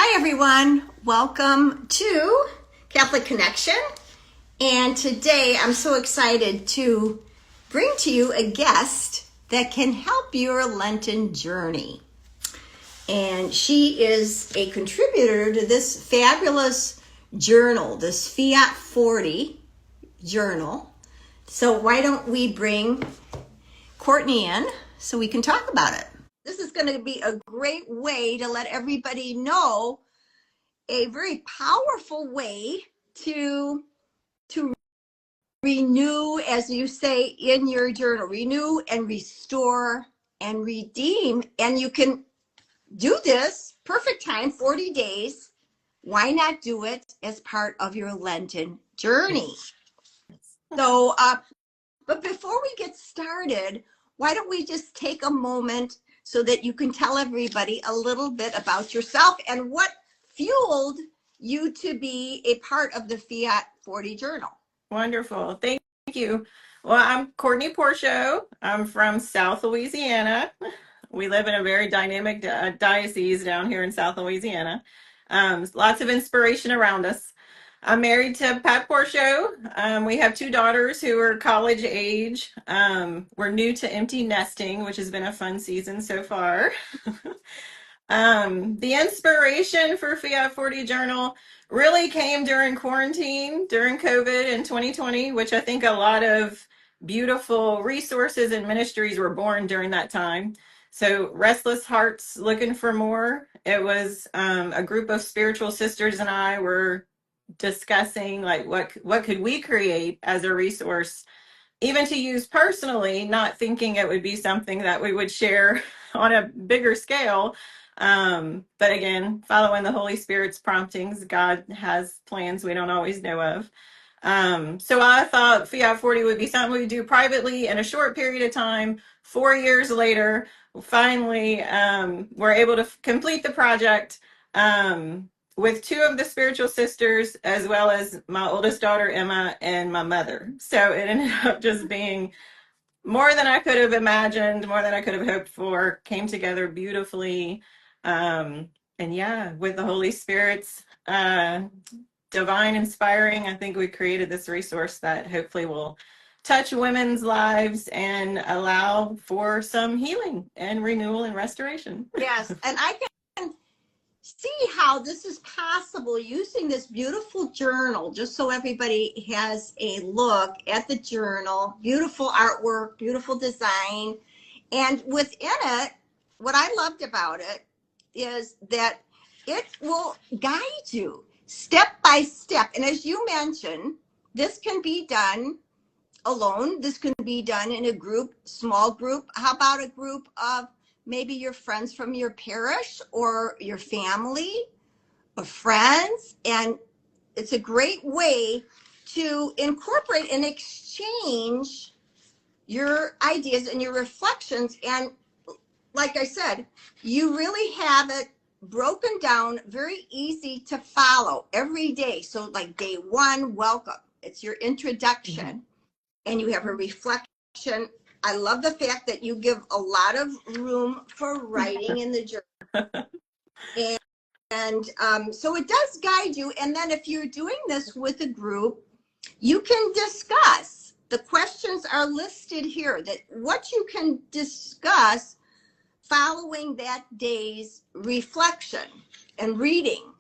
Hi, everyone. Welcome to Catholic Connection. And today I'm so excited to bring to you a guest that can help your Lenten journey. And she is a contributor to this fabulous journal, this Fiat 40 journal. So why don't we bring Courtney in so we can talk about it? This is going to be a great way to let everybody know a very powerful way to renew, as you say in your journal, renew and restore and redeem. And you can do this perfect time, 40 days. Why not do it as part of your Lenten journey? So, but before we get started, why don't we just take a moment so that you can tell everybody a little bit about yourself and what fueled you to be a part of the Fiat 40 journal. Wonderful. Thank you. Well, I'm Courtney Porcho. I'm from South Louisiana. We live in a very dynamic diocese down here in South Louisiana. Lots of inspiration around us. I'm married to Pat Porcho. We have two daughters who are college age. We're new to empty nesting, which has been a fun season so far. The inspiration for Fiat 40 Journal really came during quarantine, during COVID in 2020, which I think a lot of beautiful resources and ministries were born during that time. So Restless Hearts Looking for More. It was a group of spiritual sisters and I were discussing like what could we create as a resource, even to use personally, not thinking it would be something that we would share on a bigger scale. But again, following the Holy Spirit's promptings, God has plans we don't always know of. So I thought Fiat 40 would be something we do privately in a short period of time. 4 years later, finally, we're able to complete the project. With two of the spiritual sisters, as well as my oldest daughter, Emma, and my mother. So it ended up just being more than I could have imagined, more than I could have hoped for, came together beautifully. And yeah, with the Holy Spirit's divine inspiring, I think we created this resource that hopefully will touch women's lives and allow for some healing and renewal and restoration. Yes, and I can see how this is possible using this beautiful journal, just so everybody has a look at the journal. Beautiful artwork, beautiful design. And within it, what I loved about it is that it will guide you step by step. And as you mentioned, this can be done alone. This can be done in a group, small group. How about a group of maybe your friends from your parish or your family or friends? And it's a great way to incorporate and exchange your ideas and your reflections. And like I said, you really have it broken down, very easy to follow every day. So like day one, welcome. It's your introduction. Mm-hmm. And you have a reflection. I love the fact that you give a lot of room for writing in the journal. And so it does guide you. And then if you're doing this with a group, you can discuss. The questions are listed here, that what you can discuss following that day's reflection and reading.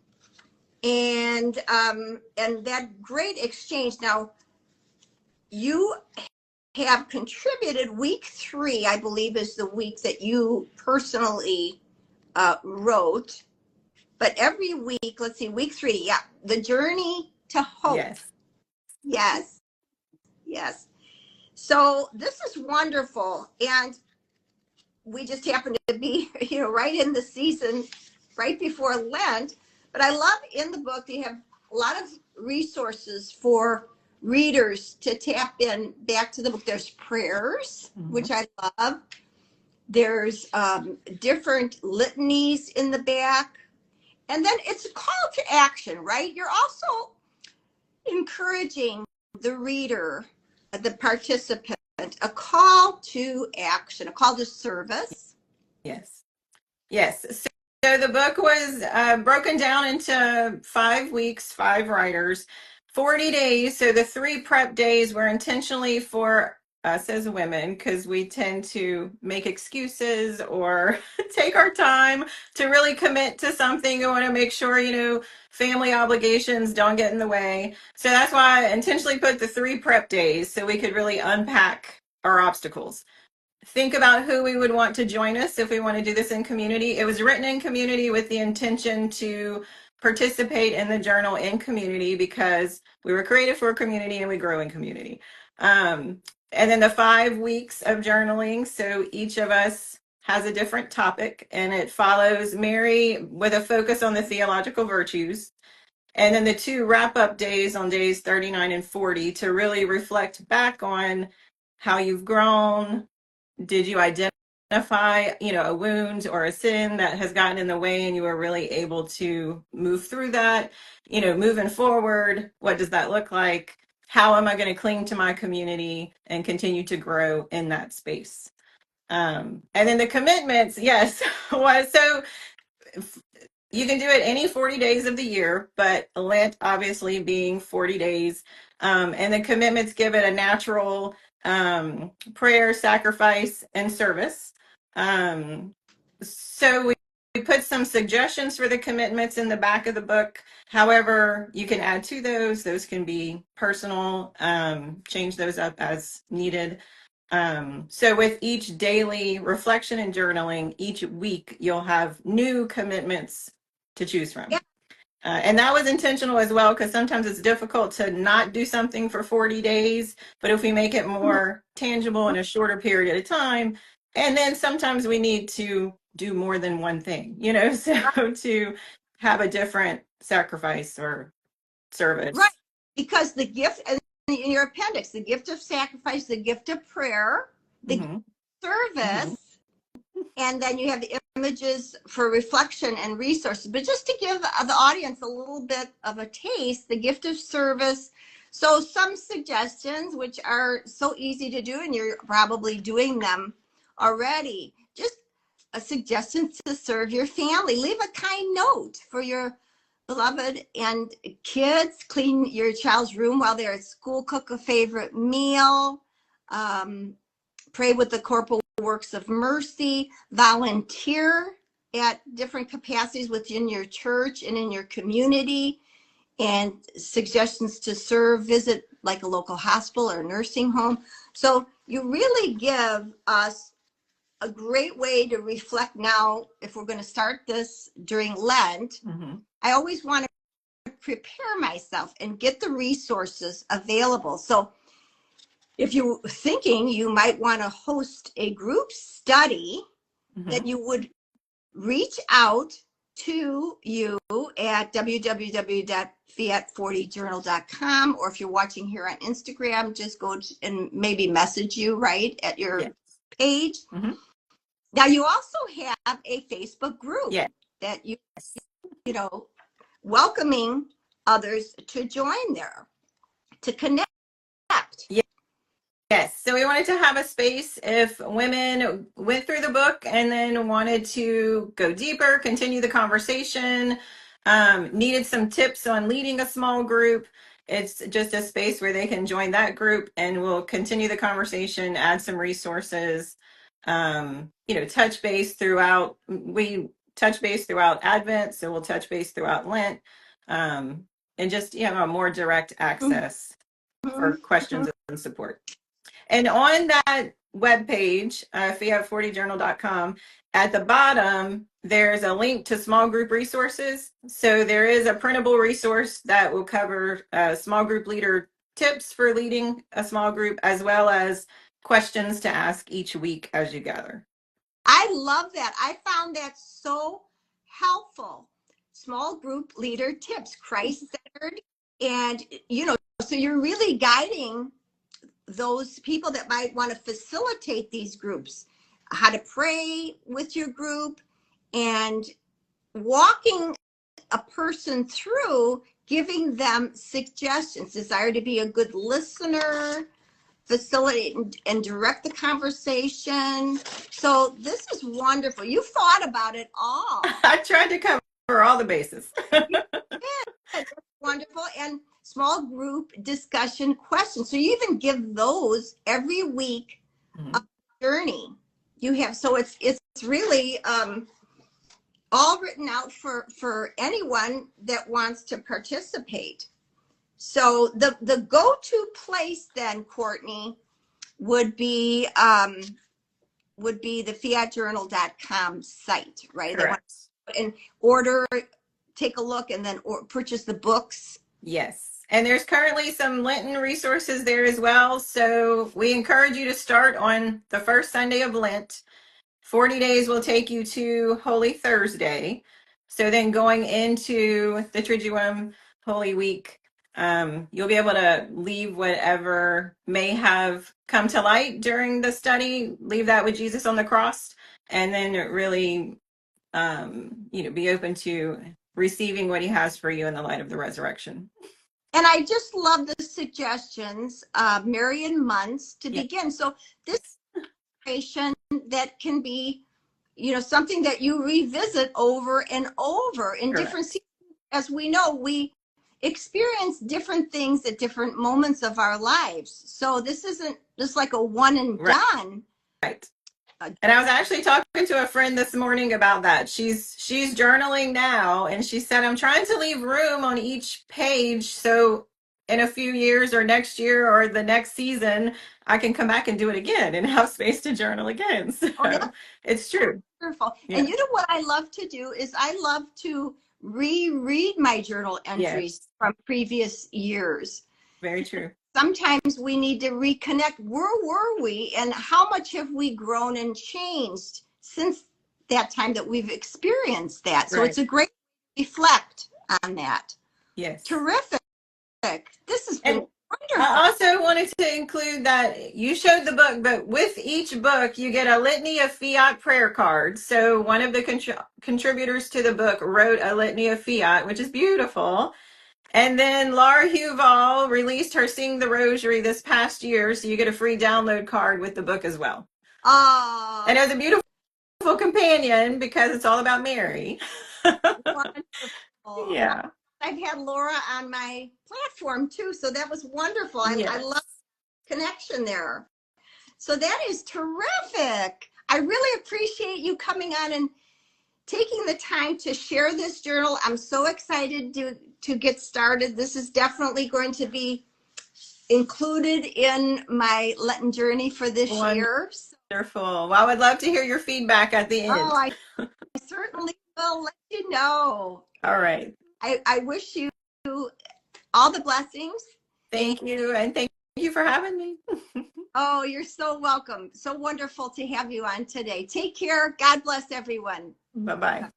And that great exchange. Now, you have contributed week 3, I believe, is the week that you personally wrote. But every week, let's see, week 3, yeah, the journey to hope. Yes. So this is wonderful. And we just happen to be, right in the season, right before Lent. But I love in the book, they have a lot of resources for readers to tap in back to the book. There's prayers, mm-hmm. which I love. There's different litanies in the back. And then it's a call to action, right? You're also encouraging the reader, the participant, a call to action, a call to service. Yes. the book was broken down into 5 weeks, 5 writers, 40 days. So the 3 prep days were intentionally for us as women because we tend to make excuses or take our time to really commit to something. We want to make sure, family obligations don't get in the way. So that's why I intentionally put the 3 prep days so we could really unpack our obstacles. Think about who we would want to join us if we want to do this in community. It was written in community with the intention to participate in the journal in community because we were created for a community and we grow in community. And then the 5 weeks of journaling. So each of us has a different topic and it follows Mary with a focus on the theological virtues. And then the 2 wrap-up days on days 39 and 40 to really reflect back on how you've grown. Did you identify, a wound or a sin that has gotten in the way and you were really able to move through that? Moving forward, what does that look like? How am I going to cling to my community and continue to grow in that space? And then the commitments, yes. So you can do it any 40 days of the year, but Lent obviously being 40 days. And the commitments give it a natural prayer, sacrifice, and service. So we put some suggestions for the commitments in the back of the book. However, you can add to those. Those can be personal, change those up as needed. So with each daily reflection and journaling, each week you'll have new commitments to choose from. Yeah. And that was intentional as well, because sometimes it's difficult to not do something for 40 days, but if we make it more tangible in a shorter period of time, and then sometimes we need to do more than one thing, so to have a different sacrifice or service. Right. Because the gift in your appendix, the gift of sacrifice, the gift of prayer, the gift of service, and then you have the images for reflection and resources. But just to give the audience a little bit of a taste, the gift of service. So some suggestions, which are so easy to do, and you're probably doing them already. Just a suggestion to serve your family. Leave a kind note for your beloved and kids. Clean your child's room while they're at school. Cook a favorite meal. Pray with the corporal works of mercy. Volunteer at different capacities within your church and in your community. And suggestions to serve, visit like a local hospital or nursing home. So you really give us a great way to reflect now. If we're going to start this during Lent, I always want to prepare myself and get the resources available. So if you're thinking you might want to host a group study, then you would reach out to you at www.fiat40journal.com, or if you're watching here on Instagram, just go and maybe message you right at your page. Now you also have a Facebook group that you welcoming others to join there, to connect. Yes. So we wanted to have a space if women went through the book and then wanted to go deeper, continue the conversation, needed some tips on leading a small group. It's just a space where they can join that group and we'll continue the conversation, add some resources, touch base throughout. We touch base throughout Advent, so we'll touch base throughout Lent, and just, a more direct access for questions and support. And on that webpage, fiat40journal.com, at the bottom, there's a link to small group resources. So there is a printable resource that will cover small group leader tips for leading a small group, as well as questions to ask each week as you gather. I love that. I found that so helpful. Small group leader tips, Christ-centered. And, so you're really guiding those people that might want to facilitate these groups, how to pray with your group, and walking a person through, giving them suggestions, desire to be a good listener, facilitate and direct the conversation. So this is wonderful. You thought about it all. I tried to cover all the bases. You did. That's wonderful. And small group discussion questions. So you even give those every week. Mhm. A journey you have. So it's really all written out for anyone that wants to participate. So the go-to place then, Courtney, would be the fiatjournal.com site, right? Correct. And order, take a look, and then purchase the books. Yes. And there's currently some Lenten resources there as well. So we encourage you to start on the first Sunday of Lent. 40 days will take you to Holy Thursday. So then going into the Triduum Holy Week, you'll be able to leave whatever may have come to light during the study, leave that with Jesus on the cross, and then really, be open to receiving what he has for you in the light of the resurrection. And I just love the suggestions, Marian months to begin. So this information that can be, something that you revisit over and over in different seasons. As we know, we experience different things at different moments of our lives. So this isn't just like a one and done. Right. And I was actually talking to a friend this morning about that. She's journaling now, and she said, I'm trying to leave room on each page so in a few years or next year or the next season, I can come back and do it again and have space to journal again. So it's true. Wonderful. Yeah. And you know what I love to do is I love to reread my journal entries from previous years. Very true. Sometimes we need to reconnect. Where were we and how much have we grown and changed since that time that we've experienced that? So it's a great reflect on that. Yes. Terrific. This has been wonderful. I also wanted to include that you showed the book, but with each book, you get a litany of fiat prayer cards. So one of the contributors to the book wrote a litany of fiat, which is beautiful. And then Laura Huval released her Sing the Rosary this past year, so you get a free download card with the book as well. Oh. And it was a beautiful companion because it's all about Mary. Wonderful. Yeah. I've had Laura on my platform too, so that was wonderful. I love the connection there. So that is terrific. I really appreciate you coming on and taking the time to share this journal. I'm so excited to get started. This is definitely going to be included in my Lenten journey for this year. Wonderful. Well, I would love to hear your feedback at the end. Oh, I certainly will let you know. All right. I wish you all the blessings. Thank you. And thank you for having me. Oh, you're so welcome. So wonderful to have you on today. Take care. God bless everyone. Bye-bye.